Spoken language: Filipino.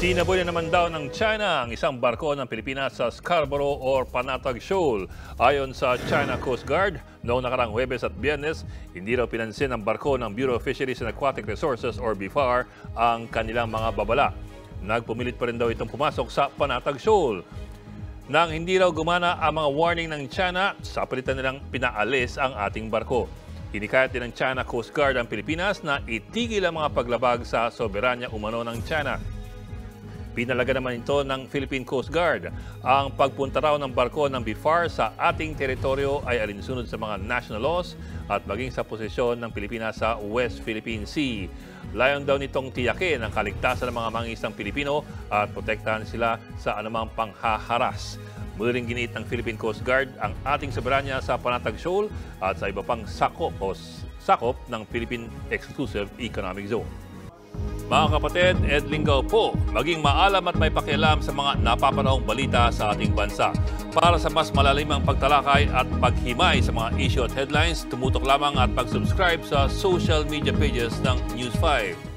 Sinabay na naman daw ng China ang isang barko ng Pilipinas sa Scarborough or Panatag Shoal. Ayon sa China Coast Guard, noong nakarang Huwebes at Biyernes, hindi raw pinansin ng barko ng Bureau of Fisheries and Aquatic Resources or BFAR ang kanilang mga babala. Nagpumilit pa rin daw itong pumasok sa Panatag Shoal. Nang hindi raw gumana ang mga warning ng China, sa palitan nilang pinaalis ang ating barko. Hinikayat din ng China Coast Guard ang Pilipinas na itigil ang mga paglabag sa soberanya umano ng China. Pinalaga naman ito ng Philippine Coast Guard. Ang pagpunta raw ng barko ng BFAR sa ating teritoryo ay alinsunod sa mga national laws at maging sa posisyon ng Pilipinas sa West Philippine Sea. Layon daw nitong tiyakin ang kaligtasan ng mga mangingisdang Pilipino at protektahan sila sa anumang panghaharas. Muling giniit ng Philippine Coast Guard ang ating soberanya sa Panatag Shoal at sa iba pang sakop ng Philippine Exclusive Economic Zone. Mga kapatid, Ed Lingaw po, maging maalam at may pakialam sa mga napapanahong balita sa ating bansa. Para sa mas malalimang pagtalakay at paghimay sa mga issue at headlines, tumutok lamang at pag-subscribe sa social media pages ng News 5.